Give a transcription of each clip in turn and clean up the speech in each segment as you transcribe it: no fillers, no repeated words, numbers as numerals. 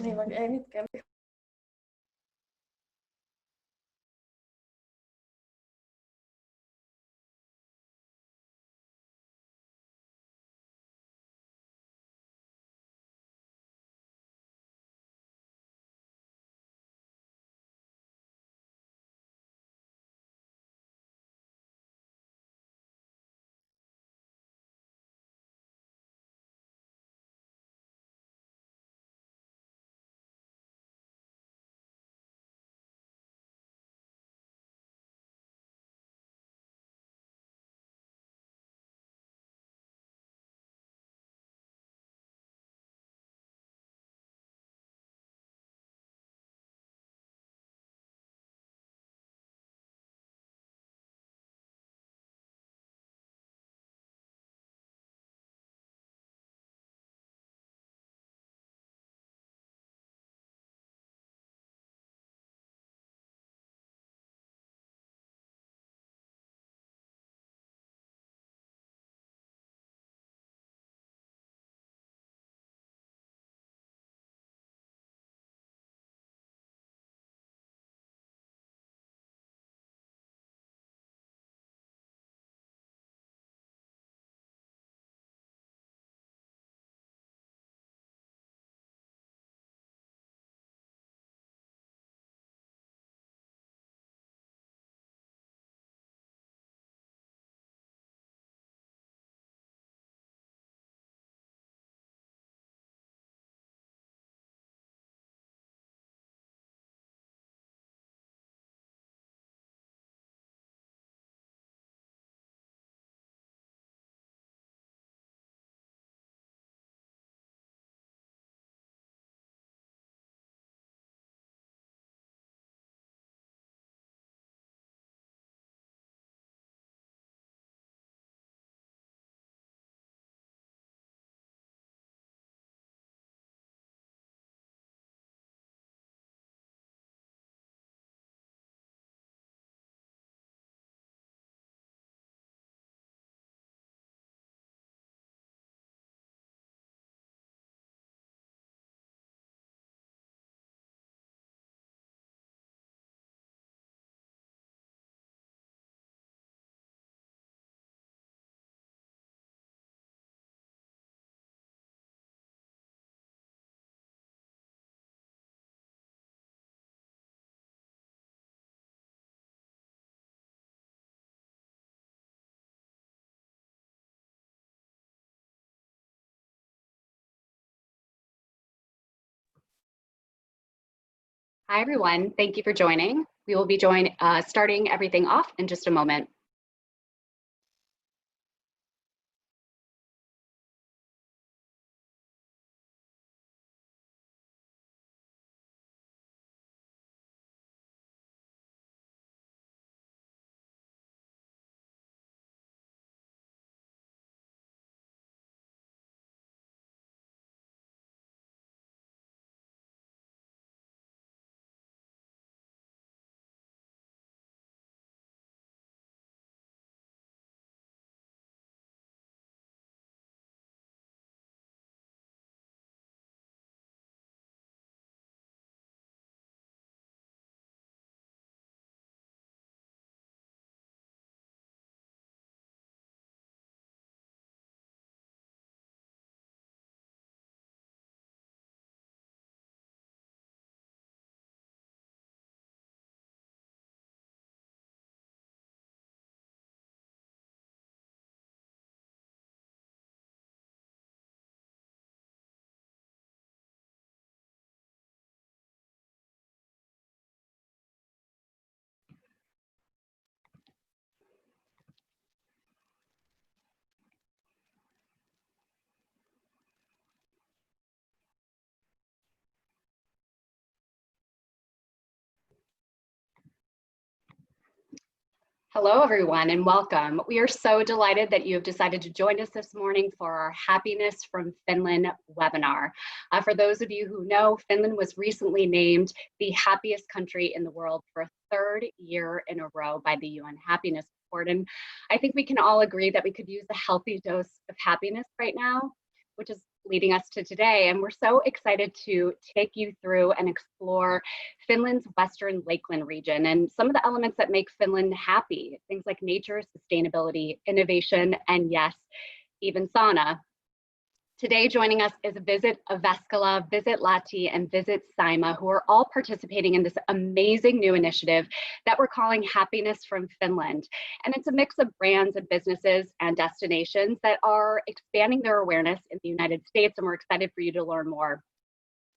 Niin vaikka ei mitkään. Hi, everyone. Thank you for joining. We will be starting everything off in just a moment. Hello, everyone, and welcome. We are so delighted that you have decided to join us this morning for our Happiness from Finland webinar. For those of you who know, Finland was recently named the happiest country in the world for a third year in a row by the UN Happiness Report. And I think we can all agree that we could use a healthy dose of happiness right now, which is leading us to today. And we're so excited to take you through and explore Finland's Western Lakeland region and some of the elements that make Finland happy, things like nature, sustainability, innovation, and yes, even sauna. Today, joining us is Visit Jyväskylä, Visit Lahti, and Visit Saimaa, who are all participating in this amazing new initiative that we're calling Happiness from Finland. And it's a mix of brands and businesses and destinations that are expanding their awareness in the United States, and we're excited for you to learn more.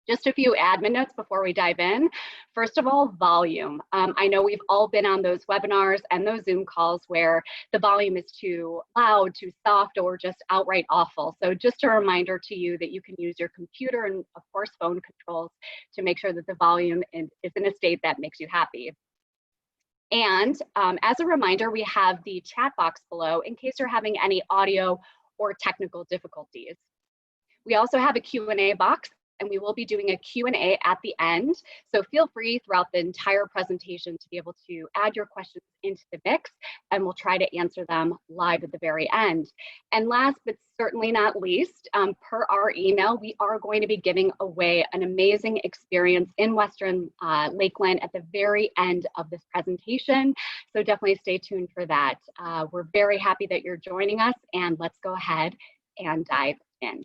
Just a few admin notes before we dive in. First of all, volume. I know we've all been on those webinars and those Zoom calls where the volume is too loud, too soft, or just outright awful. So just a reminder to you that you can use your computer and of course phone controls to make sure that the volume is in a state that makes you happy. And as a reminder, we have the chat box below in case you're having any audio or technical difficulties. We also have a Q&A box, and we will be doing a Q&A at the end. So feel free throughout the entire presentation to be able to add your questions into the mix, and we'll try to answer them live at the very end. And last but certainly not least, per our email, we are going to be giving away an amazing experience in Western Lakeland at the very end of this presentation. So definitely stay tuned for that. We're very happy that you're joining us, and let's go ahead and dive in.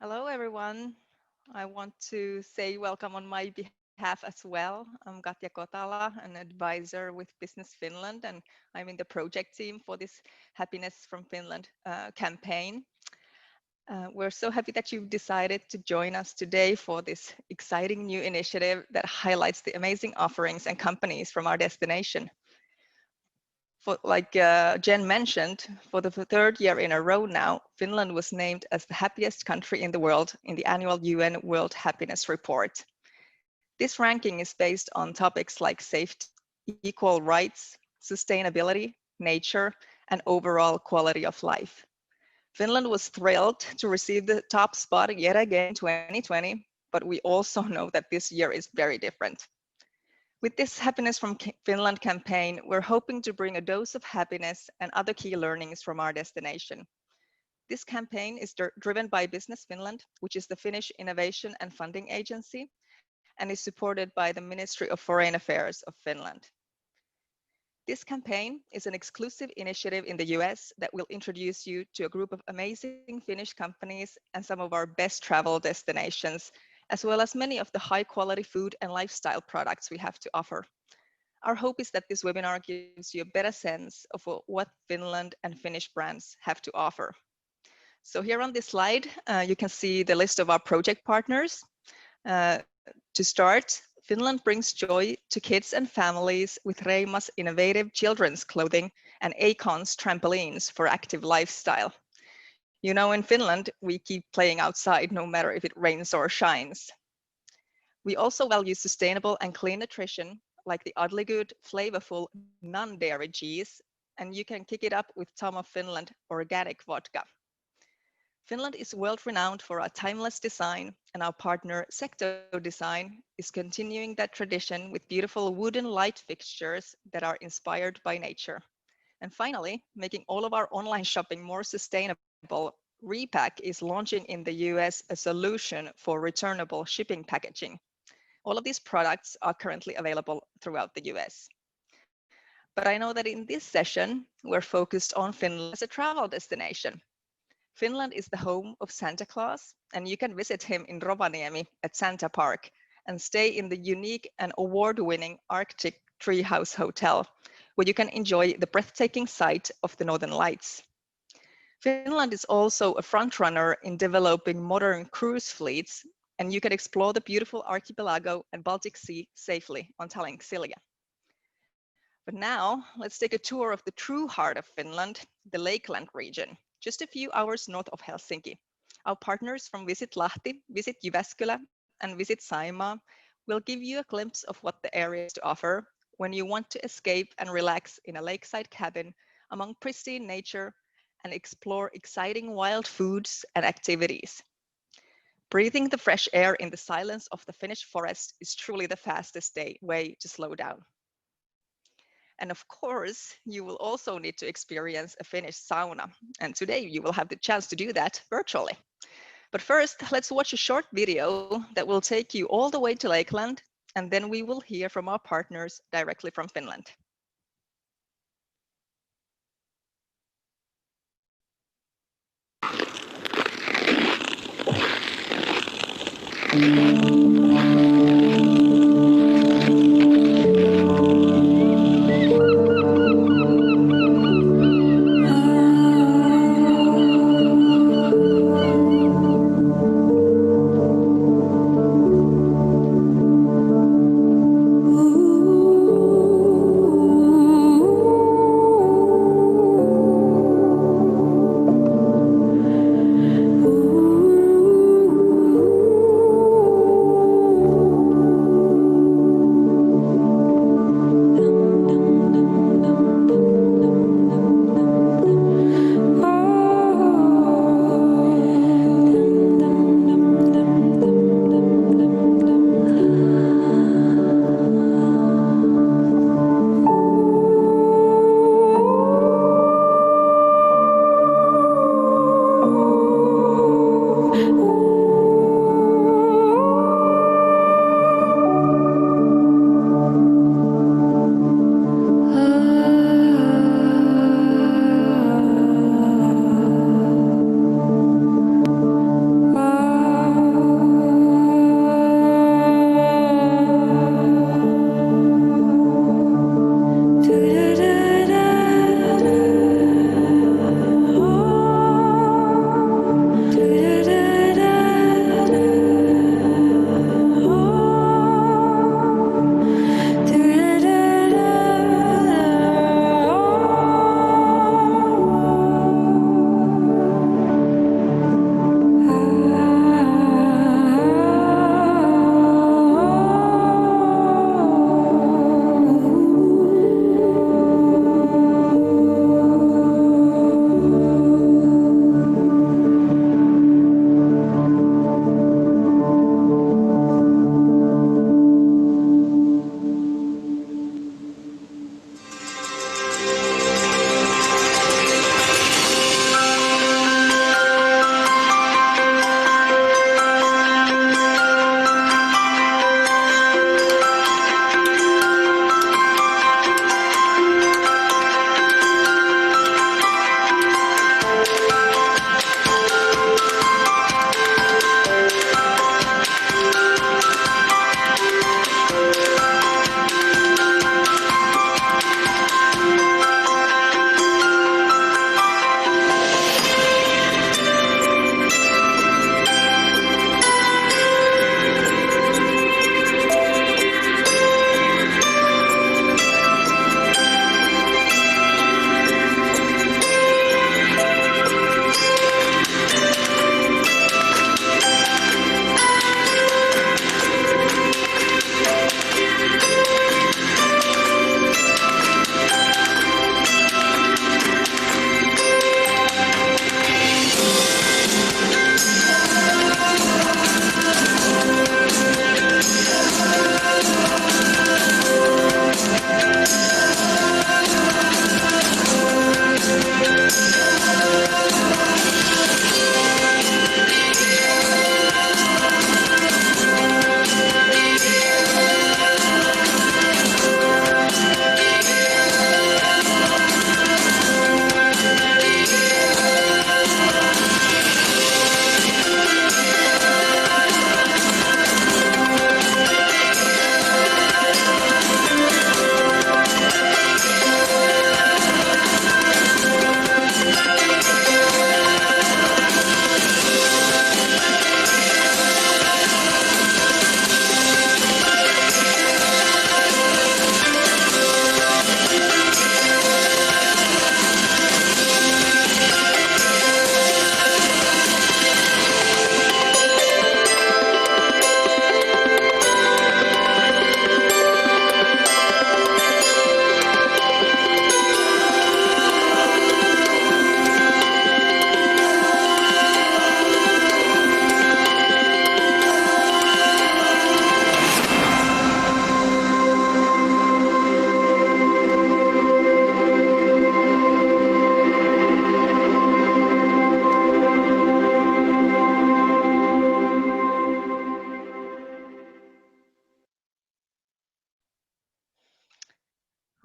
Hello, everyone. I want to say welcome on my behalf as well. I'm Katja Kotala, an advisor with Business Finland, and I'm in the project team for this Happiness from Finland campaign. We're so happy that you've decided to join us today for this exciting new initiative that highlights the amazing offerings and companies from our destination. Like Jen mentioned, for the third year in a row now, Finland was named as the happiest country in the world in the annual UN World Happiness Report. This ranking is based on topics like safety, equal rights, sustainability, nature, and overall quality of life. Finland was thrilled to receive the top spot yet again in 2020, but we also know that this year is very different. With this Happiness from Finland campaign, we're hoping to bring a dose of happiness and other key learnings from our destination. This campaign is driven by Business Finland, which is the Finnish innovation and funding agency, and is supported by the Ministry of Foreign Affairs of Finland. This campaign is an exclusive initiative in the US that will introduce you to a group of amazing Finnish companies and some of our best travel destinations, as well as many of the high quality food and lifestyle products we have to offer. Our hope is that this webinar gives you a better sense of what Finland and Finnish brands have to offer. So here on this slide, you can see the list of our project partners. To start, Finland brings joy to kids and families with Reima's innovative children's clothing and Acon's trampolines for active lifestyle. You know, in Finland, we keep playing outside no matter if it rains or shines. We also value sustainable and clean nutrition, like the oddly good, flavorful, non-dairy cheese, and you can kick it up with Tom of Finland organic vodka. Finland is world-renowned for our timeless design, and our partner Secto Design is continuing that tradition with beautiful wooden light fixtures that are inspired by nature. And finally, making all of our online shopping more sustainable, Repack is launching in the US a solution for returnable shipping packaging. All of these products are currently available throughout the US. But I know that in this session, we're focused on Finland as a travel destination. Finland is the home of Santa Claus, and you can visit him in Rovaniemi at Santa Park and stay in the unique and award-winning Arctic Treehouse Hotel, where you can enjoy the breathtaking sight of the Northern Lights. Finland is also a frontrunner in developing modern cruise fleets, and you can explore the beautiful archipelago and Baltic Sea safely on Tallinn-Silja. But now, let's take a tour of the true heart of Finland, the Lakeland region, just a few hours north of Helsinki. Our partners from Visit Lahti, Visit Jyväskylä, and Visit Saimaa will give you a glimpse of what the area has to offer when you want to escape and relax in a lakeside cabin among pristine nature and explore exciting wild foods and activities. Breathing the fresh air in the silence of the Finnish forest is truly the fastest way to slow down. And of course, you will also need to experience a Finnish sauna. And today you will have the chance to do that virtually. But first, let's watch a short video that will take you all the way to Lakeland, and then we will hear from our partners directly from Finland.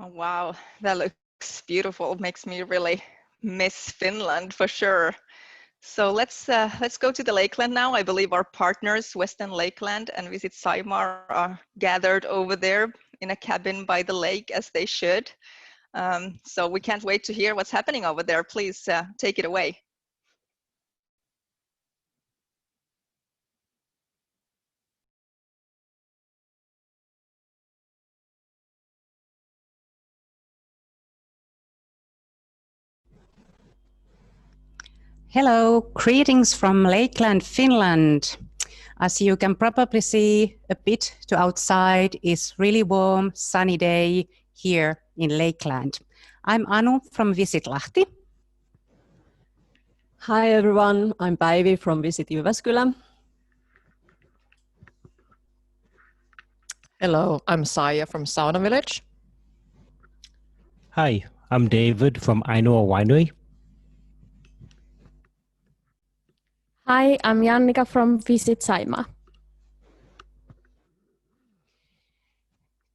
Oh, wow, that looks beautiful. Makes me really miss Finland for sure. So let's go to the Lakeland now. I believe our partners, Western Lakeland and Visit Saimaa, are gathered over there in a cabin by the lake, as they should. So we can't wait to hear what's happening over there. Please take it away. Hello, greetings from Lakeland, Finland. As you can probably see a bit to outside, is really warm, sunny day here in Lakeland. I'm Anu from Visit Lahti. Hi everyone, I'm Päivi from Visit Jyväskylä. Hello, I'm Saya from Sauna Village. Hi, I'm David from Ainoa Winery. Hi, I'm Jannika from Visit Saimaa.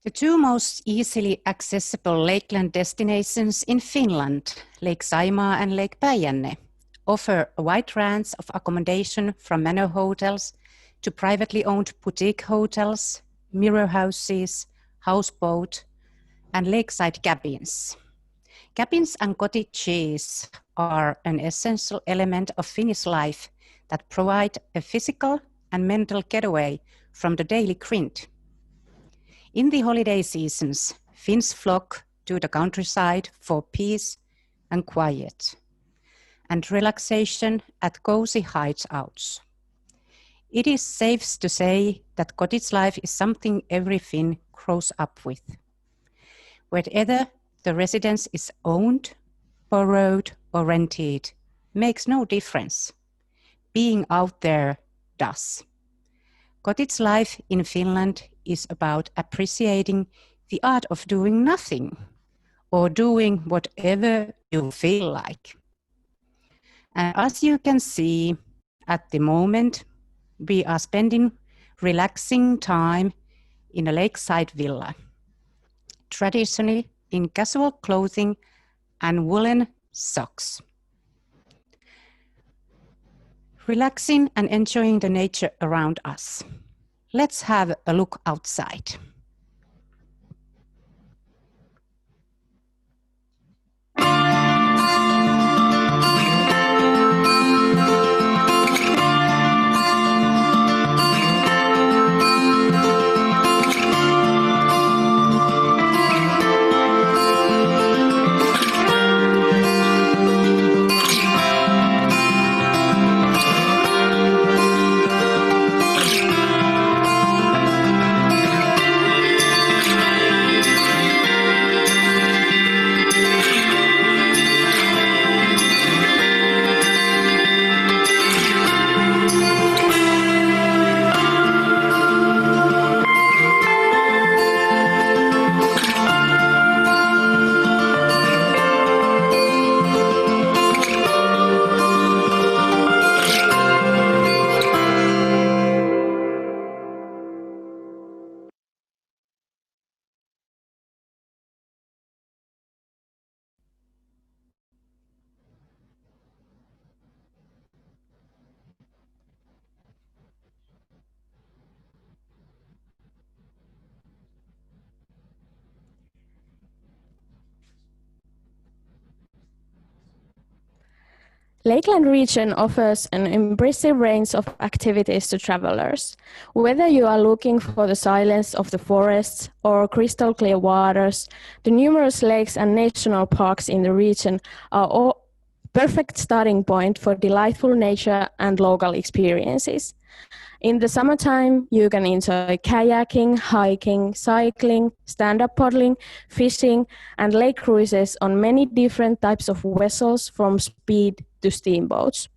The two most easily accessible Lakeland destinations in Finland, Lake Saimaa and Lake Päijänne, offer a wide range of accommodation from manor hotels to privately owned boutique hotels, mirror houses, houseboat, and lakeside cabins. Cabins and cottages are an essential element of Finnish life that provide a physical and mental getaway from the daily grind. In the holiday seasons, Finns flock to the countryside for peace and quiet, and relaxation at cozy hideouts. It is safe to say that cottage life is something every Finn grows up with. Whether the residence is owned, borrowed, or rented makes no difference. Being out there does. Cottage life in Finland is about appreciating the art of doing nothing or doing whatever you feel like. And as you can see, at the moment, we are spending relaxing time in a lakeside villa, traditionally in casual clothing and woolen socks. Relaxing and enjoying the nature around us. Let's have a look outside. Lakeland region offers an impressive range of activities to travelers. Whether you are looking for the silence of the forests or crystal clear waters, the numerous lakes and national parks in the region are all perfect starting point for delightful nature and local experiences. In the summertime, you can enjoy kayaking, hiking, cycling, stand-up paddling, fishing, and lake cruises on many different types of vessels from speed to steamboats.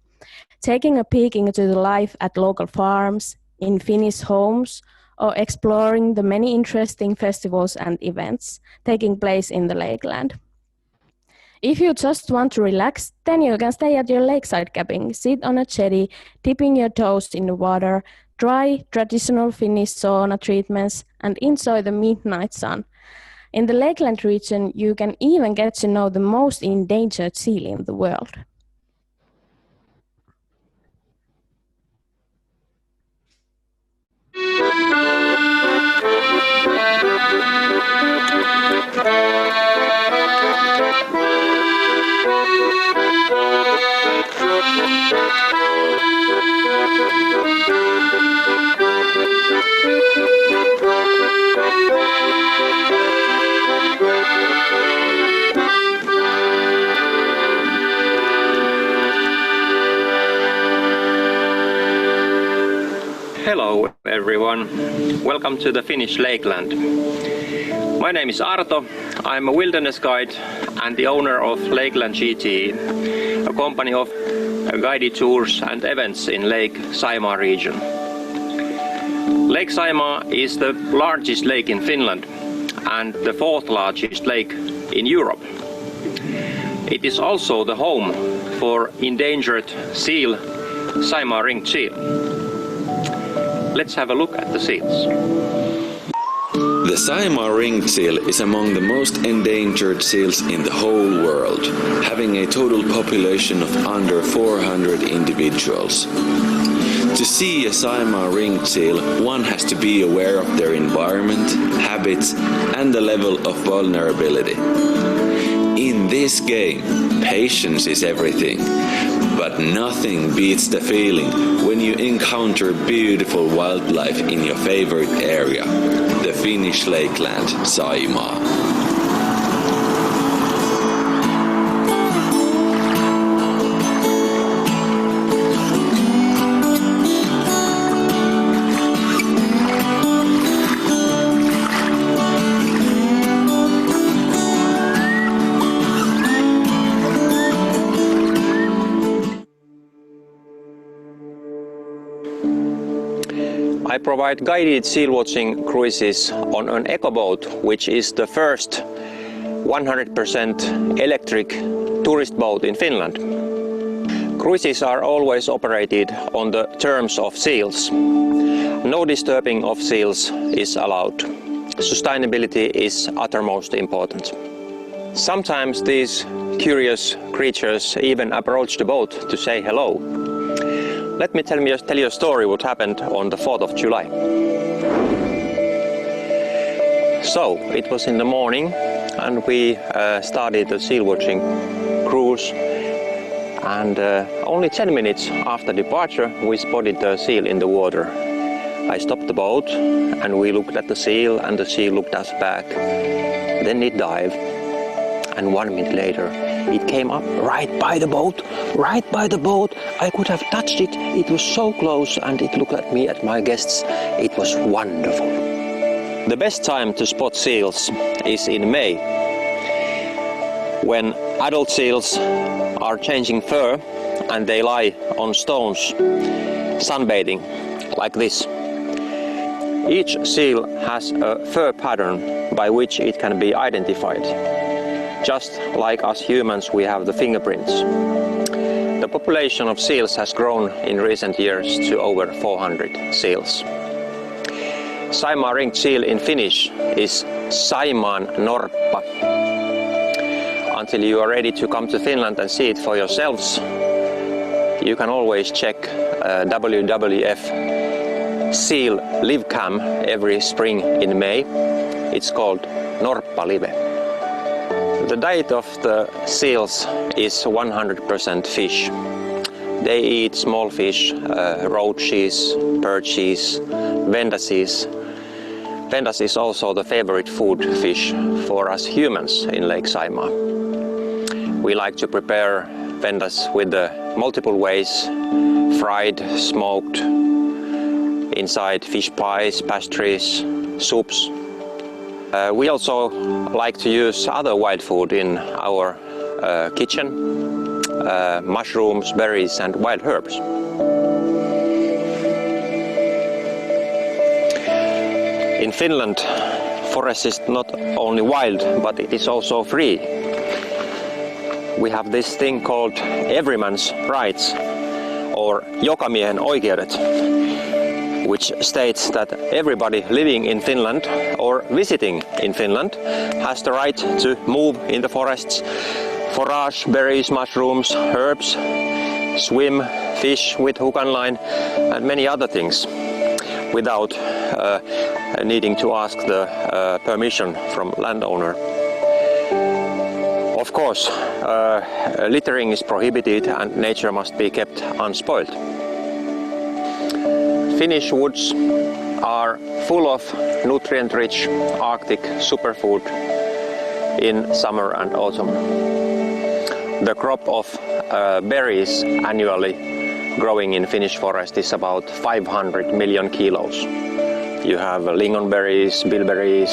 Taking a peek into the life at local farms, in Finnish homes, or exploring the many interesting festivals and events taking place in the Lakeland. If you just want to relax, then you can stay at your lakeside cabin, sit on a jetty, dipping your toes in the water, try traditional Finnish sauna treatments, and enjoy the midnight sun. In the Lakeland region, you can even get to know the most endangered seal in the world. Hello everyone, welcome to the Finnish Lakeland. My name is Arto, I'm a wilderness guide and the owner of Lakeland GT, a company of guided tours and events in Lake Saimaa region. Lake Saimaa is the largest lake in Finland and the fourth largest lake in Europe. It is also the home for endangered seal, Saimaa ringed seal. Let's have a look at the seals. The Saimaa ringed seal is among the most endangered seals in the whole world, having a total population of under 400 individuals. To see a Saimaa ringed seal, one has to be aware of their environment, habits, and the level of vulnerability. In this game, patience is everything. But nothing beats the feeling when you encounter beautiful wildlife in your favorite area, the Finnish Lakeland, Saimaa. I provide guided seal watching cruises on an eco boat, which is the first 100% electric tourist boat in Finland. Cruises are always operated on the terms of seals. No disturbing of seals is allowed. Sustainability is uttermost important. Sometimes these curious creatures even approach the boat to say hello. Let me tell you a story what happened on the 4th of July. So, it was in the morning and we started the seal watching cruise, and only 10 minutes after departure we spotted the seal in the water. I stopped the boat and we looked at the seal and the seal looked us back. Then it dived, and 1 minute later it came up right by the boat. I could have touched it. It was so close and it looked at me, at my guests. It was wonderful. The best time to spot seals is in May, when adult seals are changing fur and they lie on stones sunbathing like this. Each seal has a fur pattern by which it can be identified. Just like us humans, we have the fingerprints. The population of seals has grown in recent years to over 400 seals. Saimaa ringed seal in Finnish is Saimaan norppa. Until you are ready to come to Finland and see it for yourselves, you can always check WWF Seal Live Cam every spring in May. It's called Norppa Live. The diet of the seals is 100% fish. They eat small fish, roaches, perches, vendases. Vendas is also the favorite food fish for us humans in Lake Saimaa. We like to prepare vendas with the multiple ways: fried, smoked, inside fish pies, pastries, soups. We also like to use other wild food in our kitchen, mushrooms, berries and wild herbs. In Finland, forest is not only wild, but it is also free. We have this thing called everyman's rights, or jokamiehen oikeudet. which states that everybody living in Finland or visiting in Finland has the right to move in the forests, forage berries, mushrooms, herbs, swim, fish with hook and line, and many other things without needing to ask the permission from landowner. Of course, littering is prohibited and nature must be kept unspoiled. Finnish woods are full of nutrient-rich Arctic superfood in summer and autumn. The crop of berries annually growing in Finnish forest is about 500 million kilos. You have lingonberries, bilberries,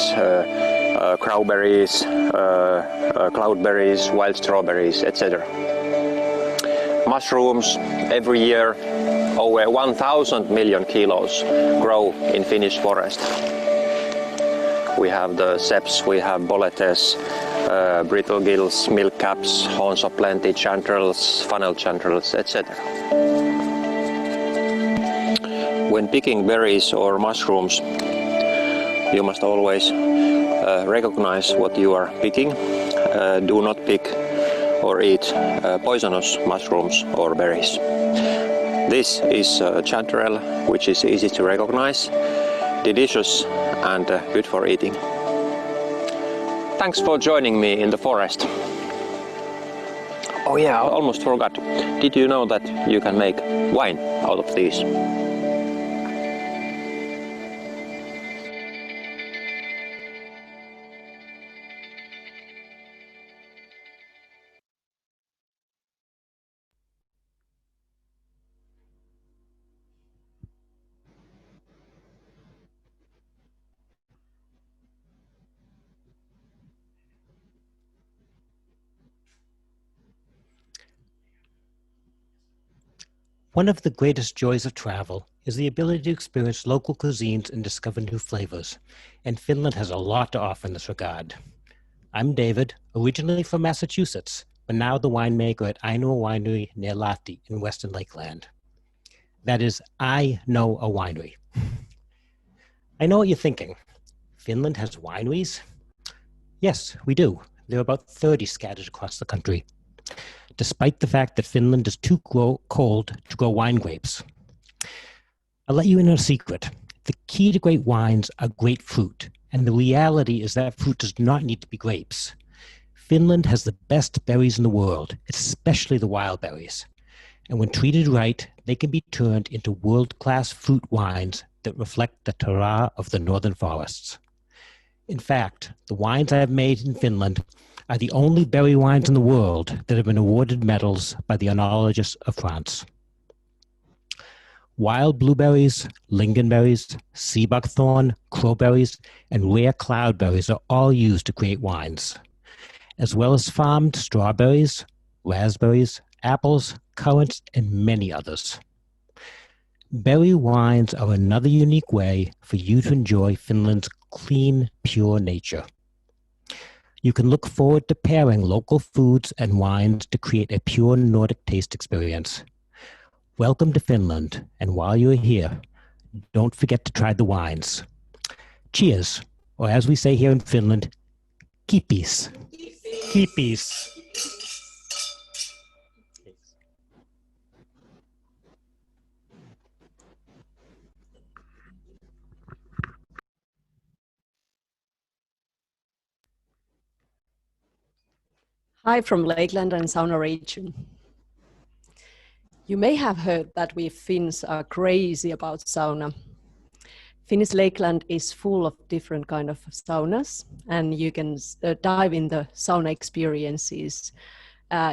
crowberries, cloudberries, wild strawberries, etc. Mushrooms every year over 1,000 million kilos grow in Finnish forest. We have the ceps, we have boletes, brittle gills, milk caps, horns of plenty, chanterelles, funnel chanterelles, etc. When picking berries or mushrooms, you must always recognize what you are picking. Do not pick or eat poisonous mushrooms or berries. This is chanterelle, which is easy to recognize, delicious and good for eating. Thanks for joining me in the forest. Oh yeah, I almost forgot. Did you know that you can make wine out of these? One of the greatest joys of travel is the ability to experience local cuisines and discover new flavors, and Finland has a lot to offer in this regard. I'm David, originally from Massachusetts, but now the winemaker at Ainoa Winery near Lahti in Western Lakeland. That is, I know a winery. I know what you're thinking. Finland has wineries? Yes, we do. There are about 30 scattered across the country, despite the fact that Finland is too cold to grow wine grapes. I'll let you in on a secret. The key to great wines are great fruit, and the reality is that fruit does not need to be grapes. Finland has the best berries in the world, especially the wild berries. And when treated right, they can be turned into world-class fruit wines that reflect the terroir of the northern forests. In fact, the wines I have made in Finland are the only berry wines in the world that have been awarded medals by the Oenologists of France. Wild blueberries, lingonberries, sea buckthorn, crowberries, and rare cloudberries are all used to create wines, as well as farmed strawberries, raspberries, apples, currants, and many others. Berry wines are another unique way for you to enjoy Finland's clean, pure nature. You can look forward to pairing local foods and wines to create a pure Nordic taste experience. Welcome to Finland, and while you're here, don't forget to try the wines. Cheers, or as we say here in Finland, kippis. Kippis. Hi from Lakeland and sauna region. You may have heard that we Finns are crazy about sauna. Finnish Lakeland is full of different kind of saunas, and you can dive in the sauna experiences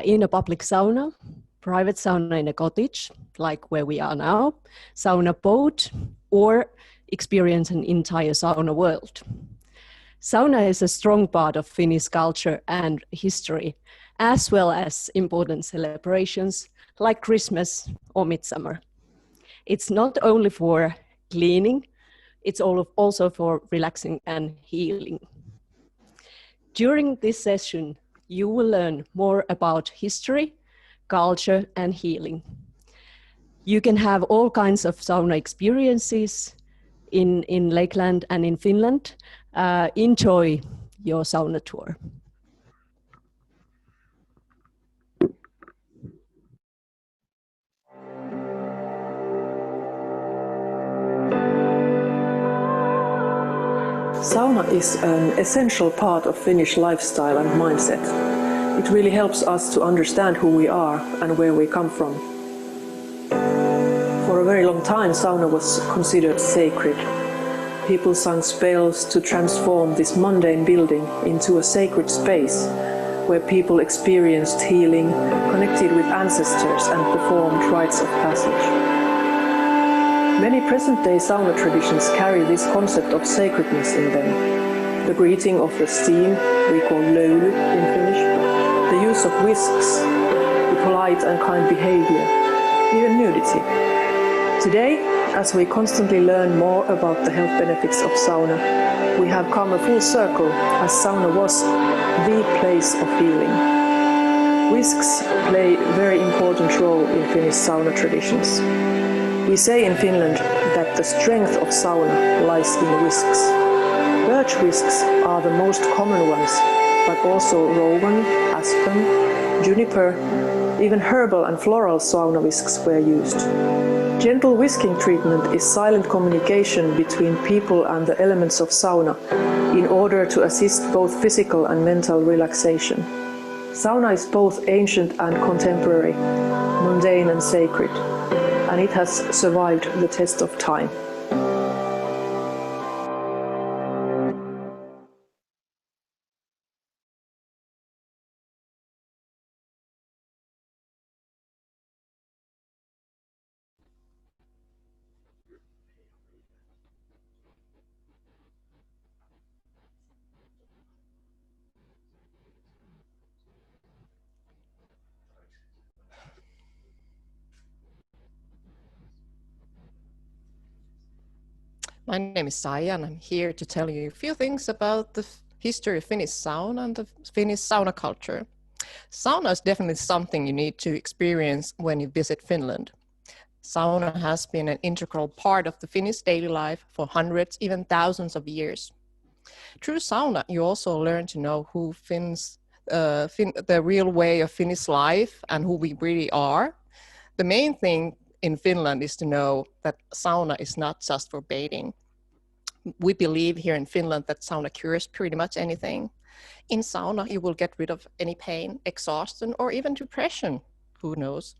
in a public sauna, private sauna in a cottage, like where we are now, sauna boat, or experience an entire sauna world. Sauna is a strong part of Finnish culture and history, as well as important celebrations like Christmas or Midsummer. It's not only for cleaning, it's also for relaxing and healing. During this session, you will learn more about history, culture, and healing. You can have all kinds of sauna experiences in Lakeland and in Finland. Enjoy your sauna tour. Sauna is an essential part of Finnish lifestyle and mindset. It really helps us to understand who we are and where we come from. For a very long time, sauna was considered sacred. People sang spells to transform this mundane building into a sacred space where people experienced healing, connected with ancestors, and performed rites of passage. Many present-day sauna traditions carry this concept of sacredness in them. The greeting of the steam, we call löyly in Finnish, the use of whisks, the polite and kind behavior, even nudity. Today, as we constantly learn more about the health benefits of sauna, we have come a full circle as sauna was the place of healing. Whisks play a very important role in Finnish sauna traditions. We say in Finland that the strength of sauna lies in whisks. Birch whisks are the most common ones, but also rowan, aspen, juniper, even herbal and floral sauna whisks were used. Gentle whisking treatment is silent communication between people and the elements of sauna in order to assist both physical and mental relaxation. Sauna is both ancient and contemporary, mundane and sacred, and it has survived the test of time. My name is Saija, and I'm here to tell you a few things about the history of Finnish sauna and the Finnish sauna culture. Sauna is definitely something you need to experience when you visit Finland. Sauna has been an integral part of the Finnish daily life for hundreds, even thousands of years. Through sauna, you also learn to know who the real way of Finnish life and who we really are. The main thing in Finland is to know that sauna is not just for bathing. We believe here in Finland that sauna cures pretty much anything. In sauna, you will get rid of any pain, exhaustion, or even depression. Who knows?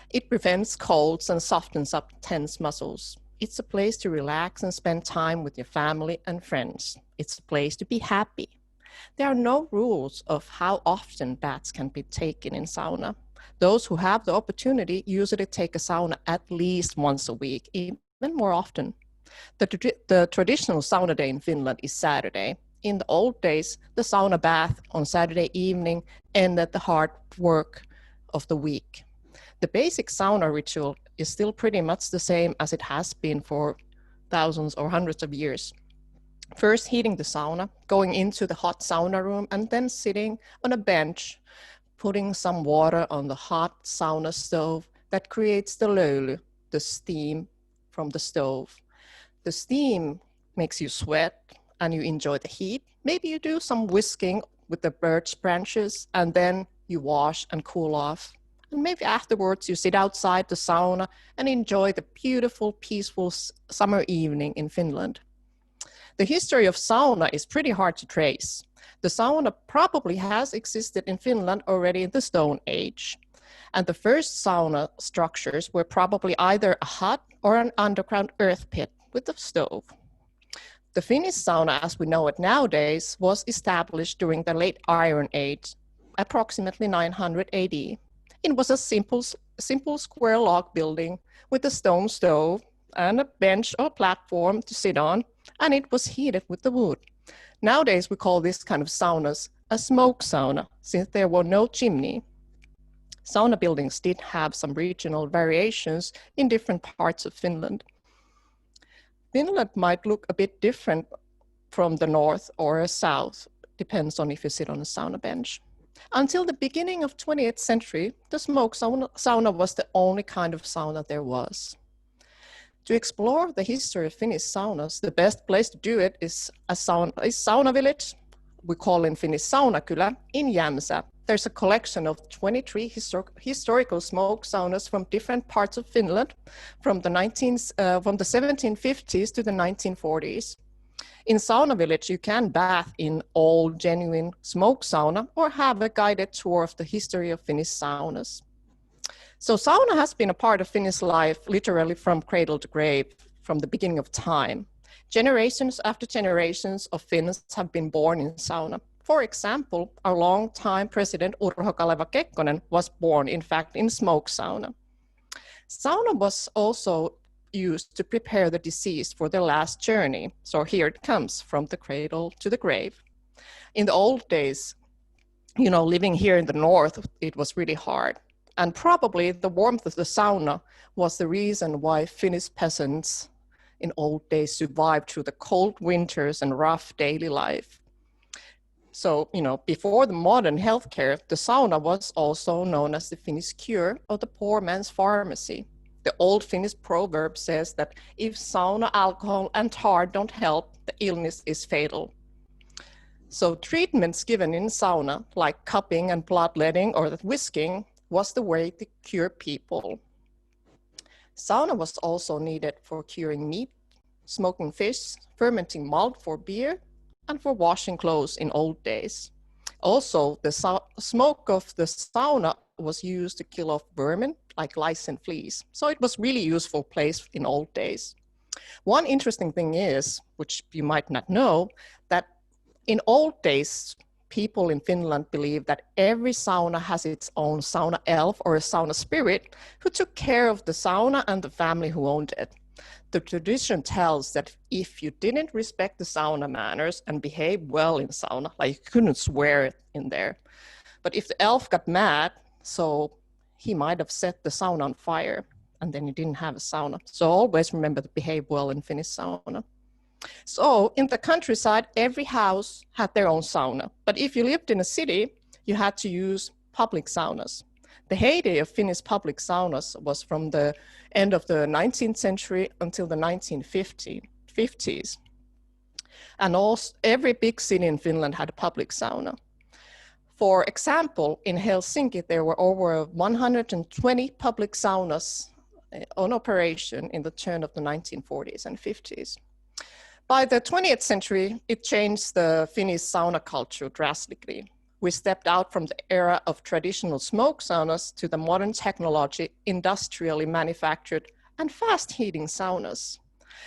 It prevents colds and softens up tense muscles. It's a place to relax and spend time with your family and friends. It's a place to be happy. There are no rules of how often baths can be taken in sauna. Those who have the opportunity usually take a sauna at least once a week, even more often. The traditional sauna day in Finland is Saturday. In the old days, the sauna bath on Saturday evening ended the hard work of the week. The basic sauna ritual is still pretty much the same as it has been for thousands or hundreds of years. First heating the sauna, going into the hot sauna room, and then sitting on a bench, putting some water on the hot sauna stove that creates the löyly, the steam from the stove. The steam makes you sweat and you enjoy the heat. Maybe you do some whisking with the birch branches and then you wash and cool off. And maybe afterwards you sit outside the sauna and enjoy the beautiful, peaceful summer evening in Finland. The history of sauna is pretty hard to trace. The sauna probably has existed in Finland already in the Stone Age. And the first sauna structures were probably either a hut or an underground earth pit with a stove. The Finnish sauna, as we know it nowadays, was established during the late Iron Age, approximately 900 AD. It was a simple square log building with a stone stove and a bench or platform to sit on, and it was heated with the wood. Nowadays, we call this kind of saunas a smoke sauna, since there were no chimney. Sauna buildings did have some regional variations in different parts of Finland. Finland might look a bit different from the north or south, depends on if you sit on a sauna bench. Until the beginning of 20th century, the smoke sauna was the only kind of sauna there was. To explore the history of Finnish saunas, the best place to do it is sauna village. We call in Finnish Saunakylä in Jämsä. There's a collection of 23 historical smoke saunas from different parts of Finland from the 1750s to the 1940s. In Sauna Village, you can bath in old, genuine smoke sauna or have a guided tour of the history of Finnish saunas. So sauna has been a part of Finnish life literally from cradle to grave, from the beginning of time. Generations after generations of Finns have been born in sauna. For example, our longtime president Urho Kaleva Kekkonen was born, in fact, in smoke sauna. Sauna was also used to prepare the deceased for their last journey. So here it comes, from the cradle to the grave. In the old days, living here in the north, it was really hard. And probably the warmth of the sauna was the reason why Finnish peasants in old days survived through the cold winters and rough daily life. So, before the modern healthcare, the sauna was also known as the Finnish cure or the poor man's pharmacy. The old Finnish proverb says that if sauna, alcohol, and tar don't help, the illness is fatal. So treatments given in sauna, like cupping and bloodletting or the whisking, was the way to cure people. Sauna was also needed for curing meat, smoking fish, fermenting malt for beer, and for washing clothes in old days. Also, the smoke of the sauna was used to kill off vermin like lice and fleas. So it was really useful place in old days. One interesting thing is, which you might not know, that in old days, people in Finland believed that every sauna has its own sauna elf or a sauna spirit who took care of the sauna and the family who owned it. The tradition tells that if you didn't respect the sauna manners and behave well in sauna, like you couldn't swear in there. But if the elf got mad, so he might have set the sauna on fire and then you didn't have a sauna. So always remember to behave well in Finnish sauna. So in the countryside, every house had their own sauna. But if you lived in a city, you had to use public saunas. The heyday of Finnish public saunas was from the end of the 19th century until the 1950s. And also every big city in Finland had a public sauna. For example, in Helsinki, there were over 120 public saunas on operation in the turn of the 1940s and 50s. By the 20th century, it changed the Finnish sauna culture drastically. We stepped out from the era of traditional smoke saunas to the modern technology, industrially manufactured and fast heating saunas.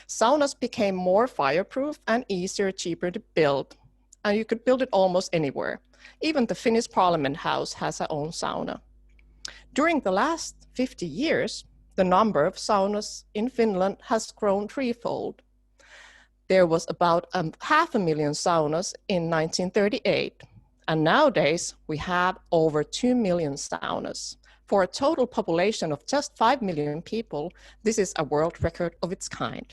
Saunas became more fireproof and easier, cheaper to build, and you could build it almost anywhere. Even the Finnish Parliament House has its own sauna. During the last 50 years, the number of saunas in Finland has grown threefold. There was about 500,000 saunas in 1938, and nowadays we have over 2 million saunas. For a total population of just 5 million people, this is a world record of its kind.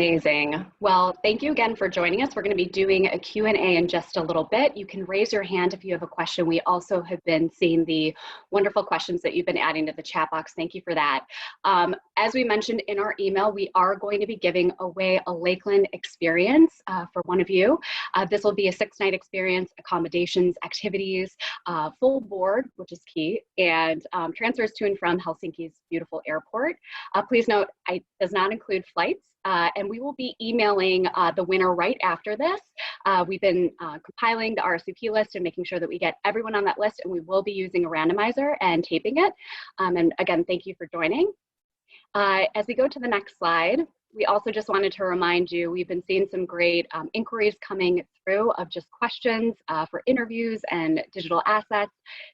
Amazing. Well, thank you again for joining us. We're going to be doing a Q&A in just a little bit. You can raise your hand if you have a question. We also have been seeing the wonderful questions that you've been adding to the chat box. Thank you for that. As we mentioned in our email, we are going to be giving away a Lakeland experience for one of you. This will be a 6-night experience, accommodations, activities, full board, which is key, and transfers to and from Helsinki's beautiful airport. Please note, it does not include flights. And we will be emailing the winner right after this. We've been compiling the RSVP list and making sure that we get everyone on that list, and we will be using a randomizer and taping it. And again, thank you for joining. As we go to the next slide, we also just wanted to remind you, we've been seeing some great inquiries coming through of just questions for interviews and digital assets.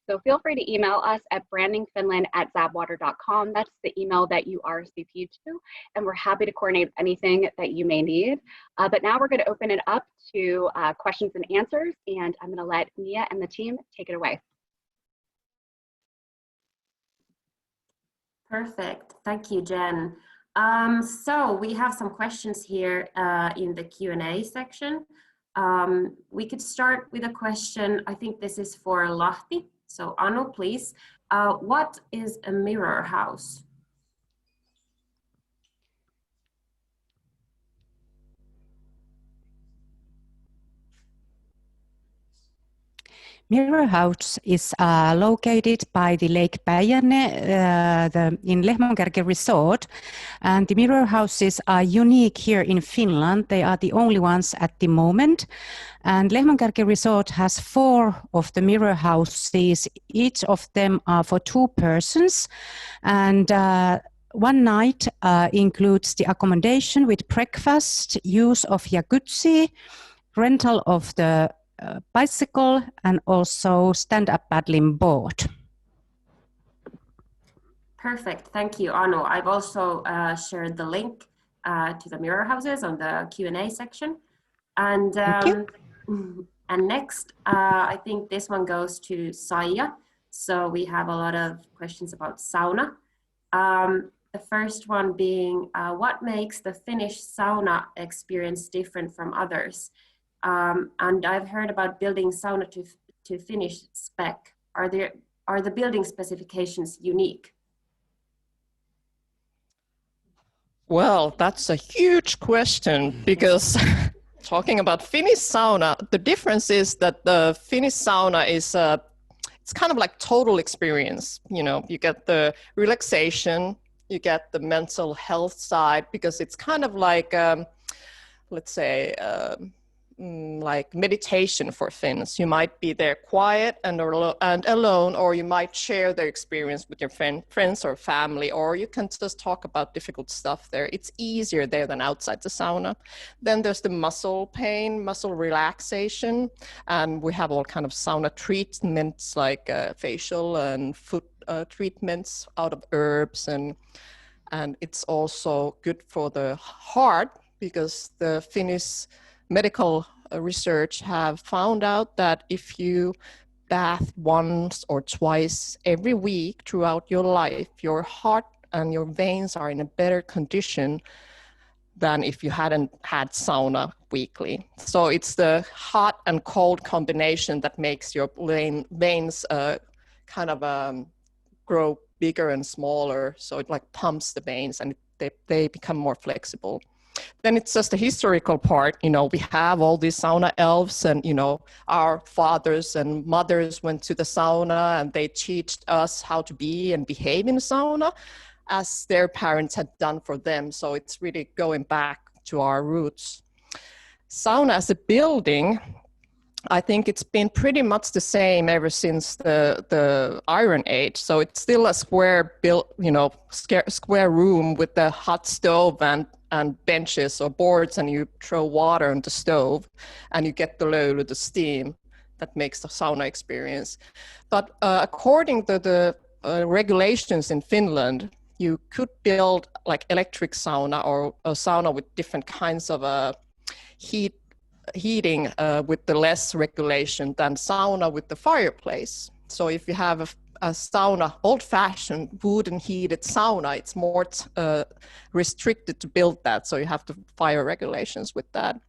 So feel free to email us at brandingfinland@zabwater.com. That's the email that you RSVP'd to, and we're happy to coordinate anything that you may need. But now we're going to open it up to questions and answers, and I'm going to let Mia and the team take it away. Perfect. Thank you, Jen. So we have some questions here in the Q&A section. We could start with a question. I think this is for Lahti. So Anu, please. What is a mirror house? Mirror House is located by the Lake Päijänne in Lehmonkärki Resort, and the mirror houses are unique here in Finland. They are the only ones at the moment, and Lehmonkärki Resort has 4 of the mirror houses. Each of them are for 2 persons, and one night includes the accommodation with breakfast, use of jacuzzi, rental of the bicycle, and also stand-up paddling board. Perfect. Thank you, Anu. I've also shared the link to the mirror houses on the Q&A section. And and next, I think this one goes to Saija. So we have a lot of questions about sauna. The first one being, what makes the Finnish sauna experience different from others? And I've heard about building sauna to Finnish spec. Are the building specifications unique? Well, that's a huge question, because talking about Finnish sauna, the difference is that the Finnish sauna is it's kind of like total experience. You know, you get the relaxation, you get the mental health side, because it's kind of like let's say like meditation for Finns. You might be there quiet and alone, or you might share the experience with your friends or family, or you can just talk about difficult stuff there. It's easier there than outside the sauna. Then there's the muscle pain, muscle relaxation, and we have all kind of sauna treatments like facial and foot treatments out of herbs, and it's also good for the heart, because the Finnish medical research have found out that if you bath once or twice every week throughout your life, your heart and your veins are in a better condition than if you hadn't had sauna weekly. So it's the hot and cold combination that makes your veins kind of grow bigger and smaller. So it like pumps the veins, and they become more flexible. Then it's just the historical part. You know, we have all these sauna elves, and, you know, our fathers and mothers went to the sauna and they taught us how to be and behave in the sauna as their parents had done for them. So it's really going back to our roots. Sauna as a building, I think it's been pretty much the same ever since the Iron Age. So it's still a square square room with the hot stove and benches or boards, and you throw water on the stove and you get the load of the steam that makes the sauna experience. But according to the regulations in Finland, you could build like electric sauna or a sauna with different kinds of heating with the less regulation than sauna with the fireplace. So if you have a sauna, old-fashioned wooden heated sauna, it's more restricted to build that. So you have to fire regulations with that.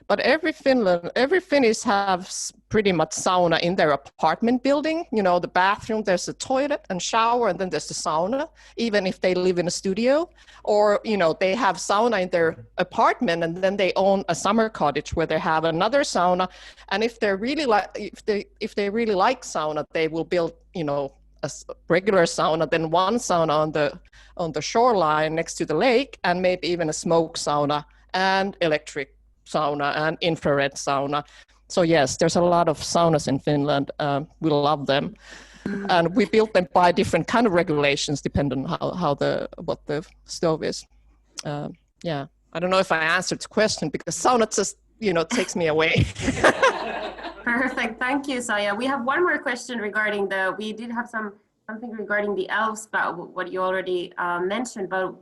But every Finnish has pretty much sauna in their apartment building. You know, the bathroom, there's a toilet and shower, and then there's the sauna, even if they live in a studio. Or, you know, they have sauna in their apartment, and then they own a summer cottage where they have another sauna. And if they really like sauna, they will build, you know, a regular sauna, then one sauna on the shoreline next to the lake, and maybe even a smoke sauna and electric sauna and infrared sauna. So yes, there's a lot of saunas in Finland. We love them, and we built them by different kind of regulations depending on what the stove is. Yeah, I don't know if I answered the question, because sauna just, you know, takes me away. Perfect, thank you, Saija. We have one more question regarding we did have something regarding the elves, but what you already mentioned, but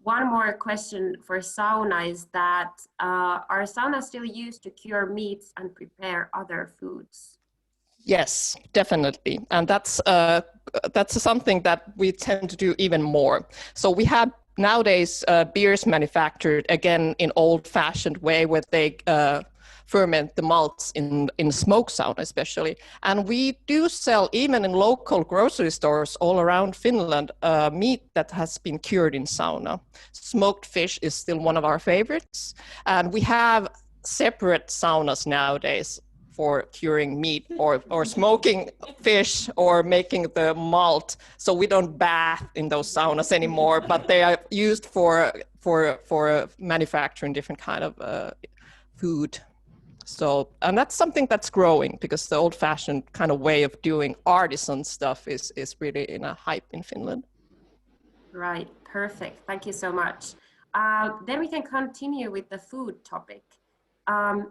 one more question for sauna is that are saunas still used to cure meats and prepare other foods? Yes, definitely. And that's something that we tend to do even more. So we have nowadays beers manufactured, again, in old-fashioned way, where they ferment the malts in smoke sauna especially. And we do sell, even in local grocery stores all around Finland, meat that has been cured in sauna. Smoked fish is still one of our favorites. And we have separate saunas nowadays for curing meat or smoking fish or making the malt. So we don't bath in those saunas anymore, but they are used for manufacturing different kind of food. So, and that's something that's growing, because the old-fashioned kind of way of doing artisan stuff is really in a hype in Finland. Right, perfect. Thank you so much. Then we can continue with the food topic.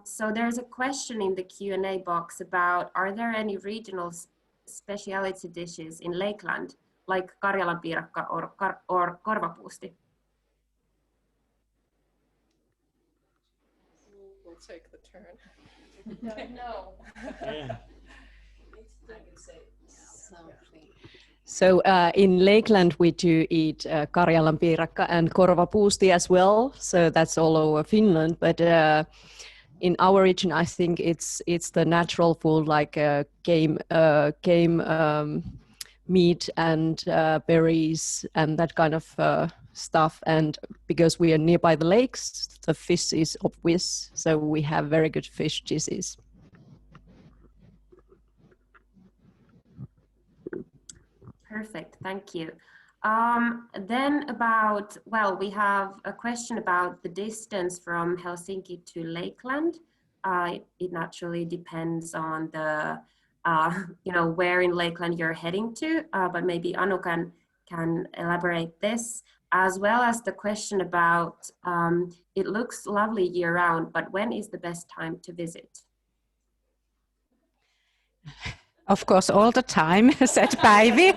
So there's a question in the Q&A box about, are there any regional specialty dishes in Lakeland, like Karjalan piirakka or korvapuusti? We'll take the turn. No. So in Lakeland, we do eat Karjalan piirakka and korvapuusti as well. So that's all over Finland. But in our region, I think it's the natural food, like game meat and berries and that kind of stuff. And because we are nearby the lakes, the fish is obvious. So we have very good fish dishes. Perfect, thank you. Then we have a question about the distance from Helsinki to Lakeland. It naturally depends on the, where in Lakeland you're heading to, but maybe Anu can elaborate this, as well as the question about, it looks lovely year round, but when is the best time to visit? Of course, all the time, said Päivi.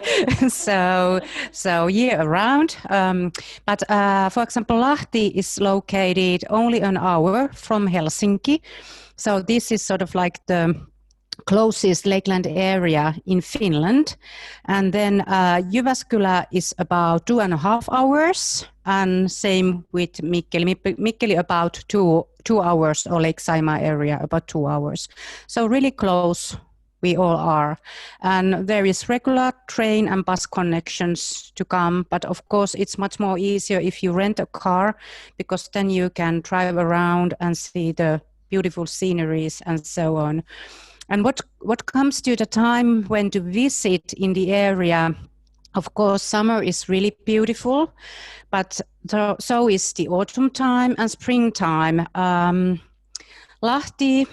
so year around. But for example, Lahti is located only an hour from Helsinki. So this is sort of like the closest Lakeland area in Finland. And then Jyväskylä is about 2.5 hours. And same with Mikkeli. Mikkeli about two hours, or Lake Saimaa area about 2 hours. So really close. We all are. And there is regular train and bus connections to come. But of course, it's much more easier if you rent a car, because then you can drive around and see the beautiful sceneries and so on. And what comes to the time when to visit in the area, of course, summer is really beautiful, but so is the autumn time and springtime. Lahti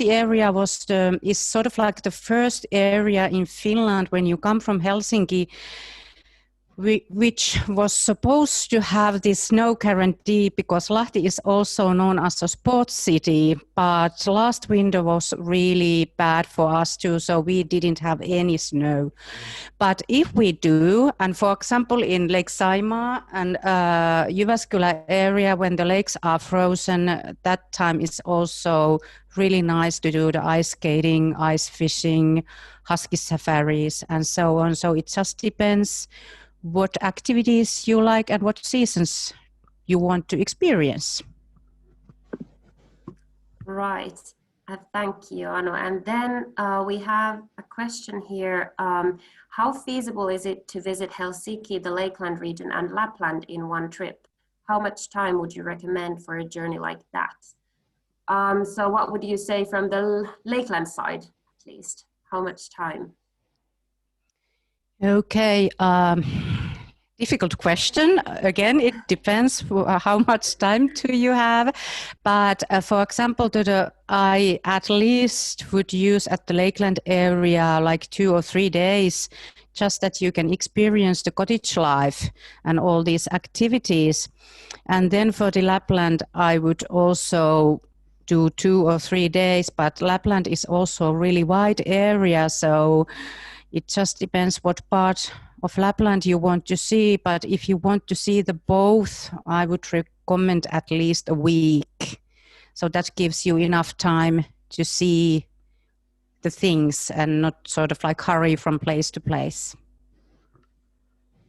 area is sort of like the first area in Finland when you come from Helsinki. which was supposed to have this snow guarantee because Lahti is also known as a sports city, but last winter was really bad for us too, so we didn't have any snow. But if we do, and for example in Lake Saimaa and Jyväskylä area, when the lakes are frozen, that time is also really nice to do the ice skating, ice fishing, husky safaris, and so on. So it just depends what activities you like and what seasons you want to experience. Right. Thank you, Anu. And then we have a question here. How feasible is it to visit Helsinki, the Lakeland region, and Lapland in one trip? How much time would you recommend for a journey like that? So what would you say from the Lakeland side, at least? How much time? Okay, difficult question. Again, it depends how much time do you have. But for example, I at least would use at the Lakeland area like 2 or 3 days, just that you can experience the cottage life and all these activities. And then for the Lapland, I would also do 2 or 3 days, but Lapland is also a really wide area, so it just depends what part of Lapland you want to see. But if you want to see the both, I would recommend at least a week. So that gives you enough time to see the things and not sort of like hurry from place to place.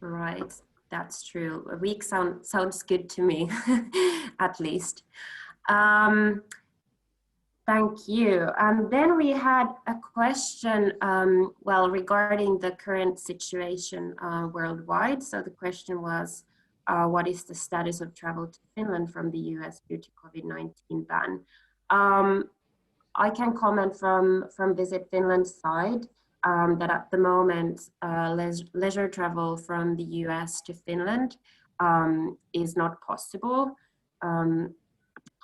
Right, that's true. A week sounds good to me, at least. Thank you. And then we had a question, regarding the current situation worldwide. So the question was, what is the status of travel to Finland from the US due to COVID-19 ban? I can comment from Visit Finland's side that at the moment, leisure travel from the US to Finland is not possible.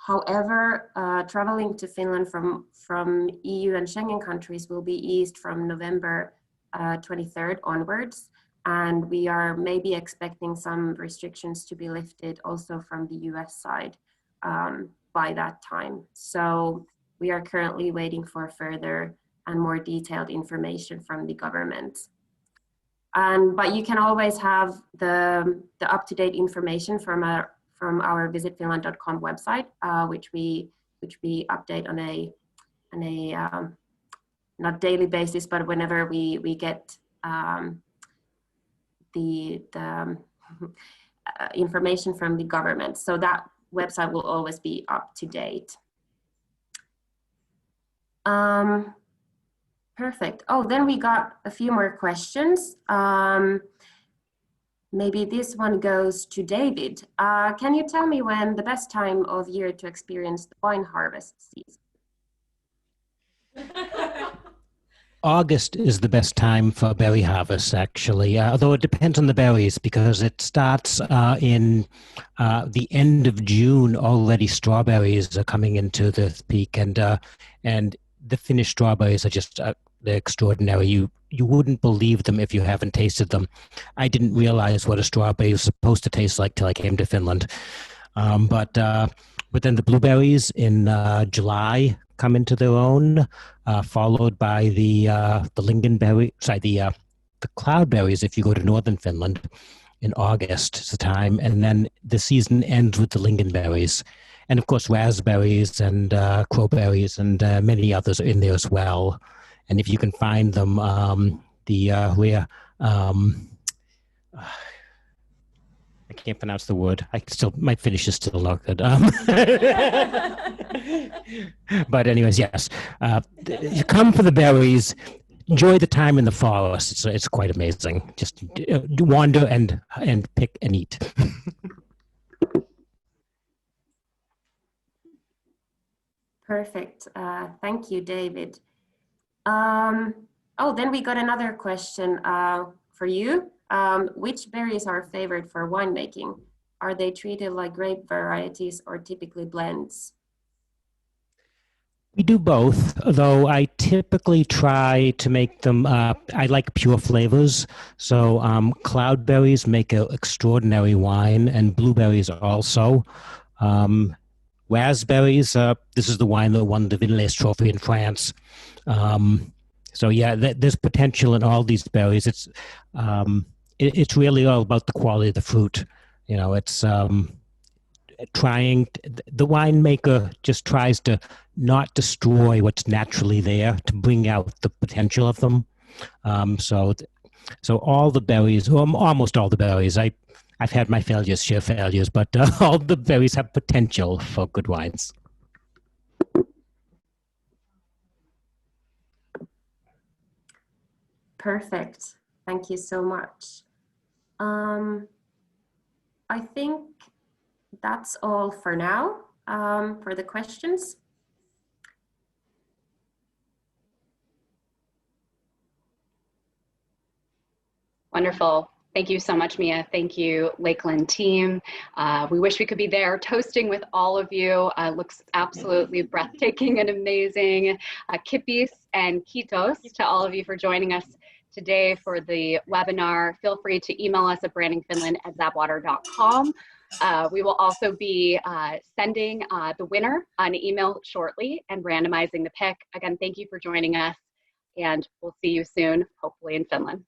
However, traveling to Finland from EU and Schengen countries will be eased from November 23rd onwards, and we are maybe expecting some restrictions to be lifted also from the US side by that time. So we are currently waiting for further and more detailed information from the government. But you can always have the up-to-date information from our visitfinland.com website, which we update on a not daily basis, but whenever we get the information from the government. So that website will always be up to date. Perfect. Oh, then we got a few more questions. Maybe this one goes to David. Can you tell me when the best time of year to experience the wine harvest season? August is the best time for berry harvest, actually, although it depends on the berries because it starts in the end of June. Already strawberries are coming into the peak, and the Finnish strawberries are just they're extraordinary. You wouldn't believe them if you haven't tasted them. I didn't realize what a strawberry was supposed to taste like till I came to Finland. But then the blueberries in July come into their own, followed by the lingonberry, the cloudberries if you go to northern Finland in August is the time, and then the season ends with the lingonberries. And of course raspberries and crowberries and many others are in there as well. And if you can find them, I can't pronounce the word. My Finnish is still not good. But anyways, yes. You come for the berries. Enjoy the time in the forest. It's quite amazing. Just wander and pick and eat. Perfect. Thank you, David. Then we got another question for you. Which berries are favored for winemaking? Are they treated like grape varieties or typically blends? We do both, though I typically try to make them, I like pure flavors. So cloudberries make an extraordinary wine, and blueberries also. Raspberries, this is the wine that won the Vinales Trophy in France. So yeah, there's potential in all these berries. It's really all about the quality of the fruit. You know, it's the winemaker just tries to not destroy what's naturally there to bring out the potential of them. So all the berries, or almost all the berries, I've had my sheer failures, but all the berries have potential for good wines. Perfect. Thank you so much. I think that's all for now for the questions. Wonderful. Thank you so much, Mia. Thank you, Lakeland team. We wish we could be there toasting with all of you. Looks absolutely breathtaking and amazing. Kipis and kitos to all of you for joining us today for the webinar. Feel free to email us at brandingfinland@zapwater.com. We will also be sending the winner an email shortly and randomizing the pick. Again, thank you for joining us, and we'll see you soon, hopefully in Finland.